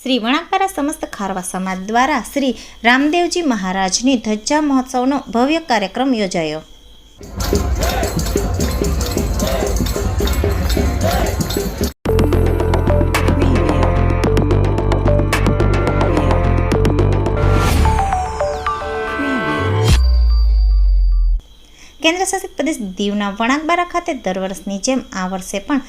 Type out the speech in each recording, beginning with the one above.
શ્રી વણાકબારા સમસ્ત ખારવા સમાજ દ્વારા શ્રી રામદેવજી મહારાજની ધજા મહોત્સવનો ભવ્ય કાર્યક્રમ યોજાયો. કેન્દ્રશાસિત પ્રદેશ દીવના વણાકબારા ખાતે દર વર્ષની જેમ આ વર્ષે પણ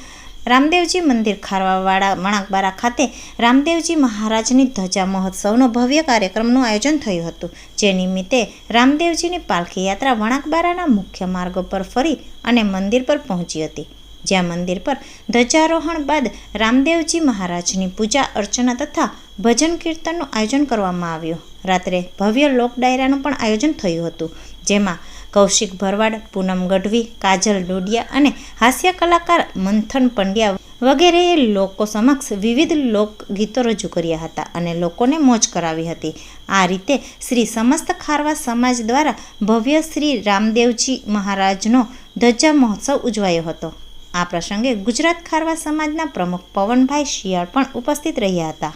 રામદેવજી મંદિર ખારવાવાડા વણાકબારા ખાતે રામદેવજી મહારાજની ધજા મહોત્સવનો ભવ્ય કાર્યક્રમનું આયોજન થયું હતું. જે નિમિત્તે રામદેવજીની પાલખી યાત્રા વણાકબારાના મુખ્ય માર્ગો પર ફરી અને મંદિર પર પહોંચી હતી. જ્યાં મંદિર પર ધ્વજારોહણ બાદ રામદેવજી મહારાજની પૂજા અર્ચના તથા ભજન કીર્તનનું આયોજન કરવામાં આવ્યું. રાત્રે ભવ્ય લોક ડાયરાનું પણ આયોજન થયું હતું, જેમાં કૌશિક ભરવાડ, પૂનમ ગઢવી, કાજલ ડોડિયા અને હાસ્ય કલાકાર મંથન પંડ્યા વગેરેએ લોકો સમક્ષ વિવિધ લોકગીતો રજૂ કર્યા હતા અને લોકોને મોજ કરાવી હતી. આ રીતે શ્રી સમસ્ત ખારવા સમાજ દ્વારા ભવ્ય શ્રી રામદેવજી મહારાજનો ધજા મહોત્સવ ઉજવાયો હતો. આ પ્રસંગે ગુજરાત ખારવા સમાજના પ્રમુખ પવનભાઈ શિયાળ પણ ઉપસ્થિત રહ્યા હતા.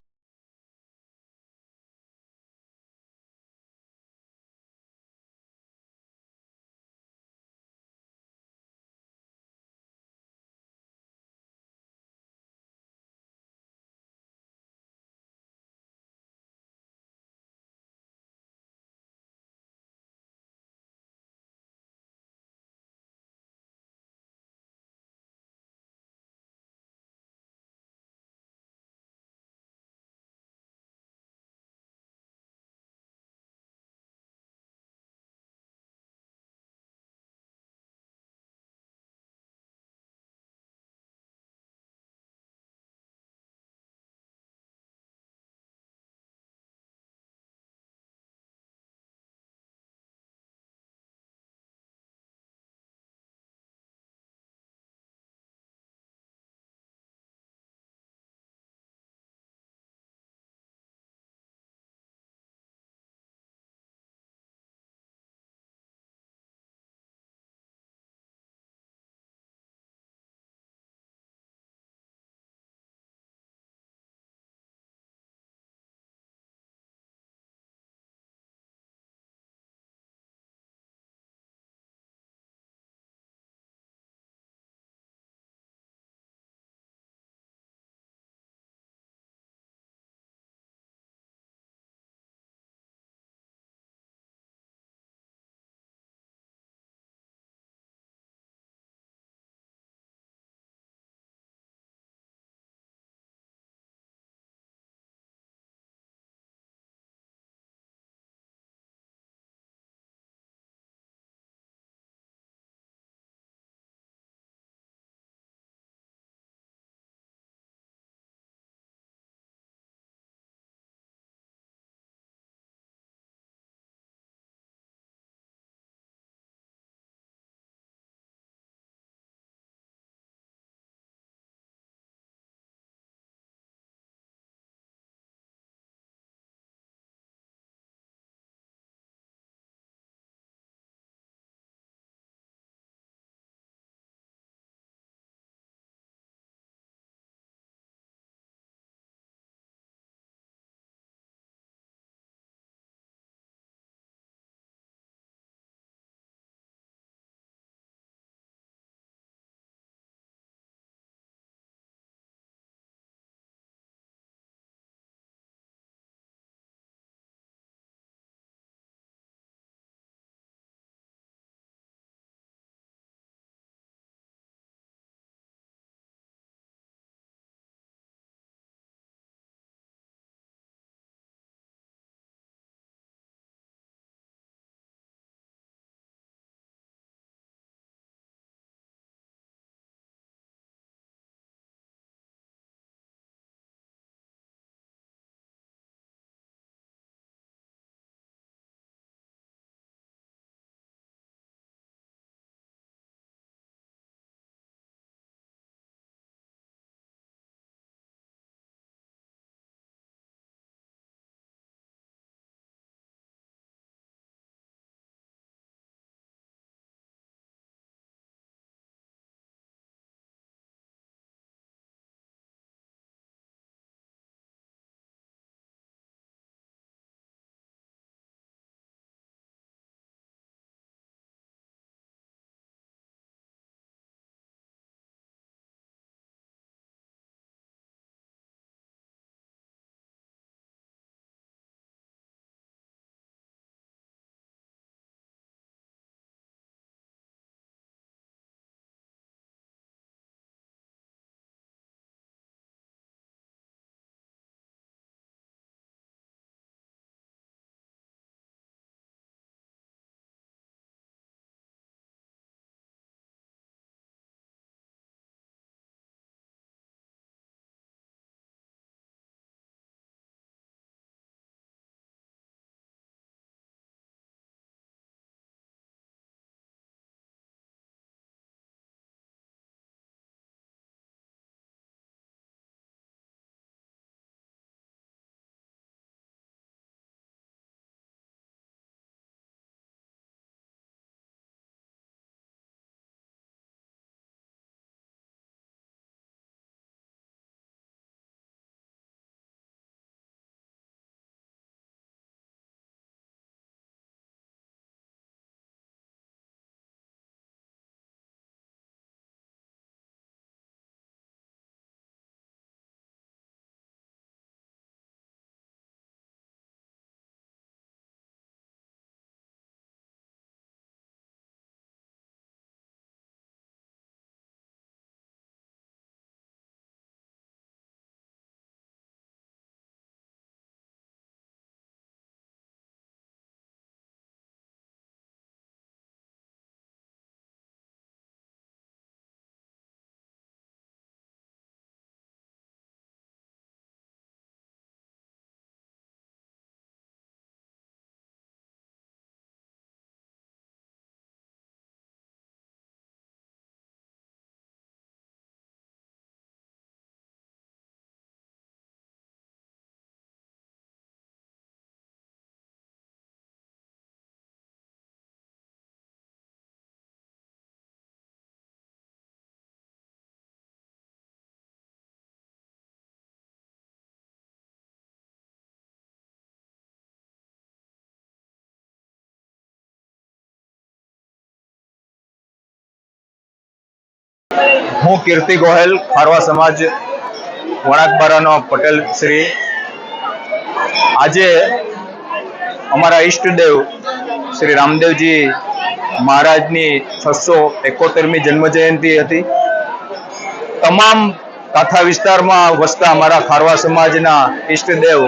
હું કીર્તિ ગોહેલ, ખારવા સમાજ વણાકબારાનો પટેલ શ્રી. આજે અમારા ઈષ્ટદેવ શ્રી રામદેવજી મહારાજની 671મી જન્મ જયંતિ હતી. તમામ કાંઠા વિસ્તારમાં વસતા અમારા ખારવા સમાજના ઈષ્ટદેવ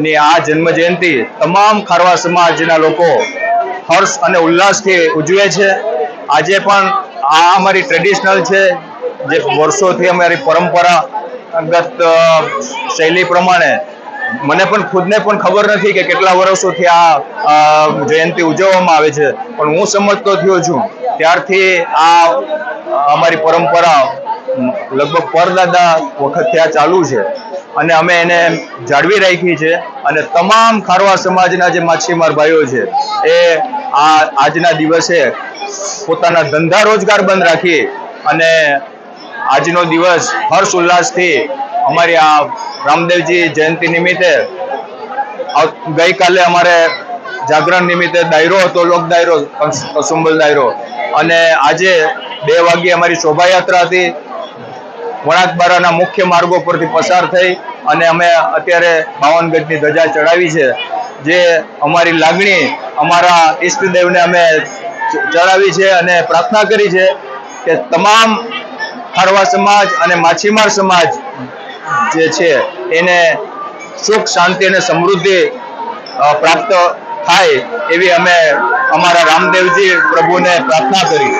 ની આ જન્મ જયંતિ તમામ ખારવા સમાજના લોકો હર્ષ અને ઉલ્લાસથી ઉજવે છે. આજે પણ આ અમારી ટ્રેડિશનલ છે, જે વર્ષોથી અમારી પરંપરાગત શૈલી પ્રમાણે મને પણ ખુદને પણ ખબર નથી કે કેટલા વર્ષોથી આ જયંતિ ઉજવવામાં આવે છે, પણ હું સમજતો થયો છું ત્યારથી આ અમારી પરંપરા લગભગ પરદાદા વખતથી આ ચાલુ છે અને અમે એને જાળવી રાખી છે. અને તમામ ખારવા સમાજના જે માછીમાર ભાઈઓ છે એ આજના દિવસે પોતાના ધંધા રોજગાર બંધ રાખી અને આજનો દિવસ હર્ષ ઉલ્લાસથી અમારી આ રામદેવજી જયંતિ નિમિત્તે, ગઈકાલે અમારે જાગરણ નિમિત્તે દાયરો હતો, લોક દાયરો, કસુંબલ દાયરો, અને આજે 2 વાગ્યે અમારી શોભાયાત્રા હતી. વણાકબારાના મુખ્ય માર્ગો પરથી પસાર થઈ અને અમે અત્યારે 52 ગજની ધજા ચડાવી છે, જે અમારી લાગણી અમારા ઈષ્ટદેવને અમે ચડાવી છે અને પ્રાર્થના કરી છે કે તમામ ખારવા સમાજ અને માછીમાર સમાજ જે છે એને સુખ, શાંતિ અને સમૃદ્ધિ પ્રાપ્ત થાય એવી અમે અમારા રામદેવજી પ્રભુને પ્રાર્થના કરી.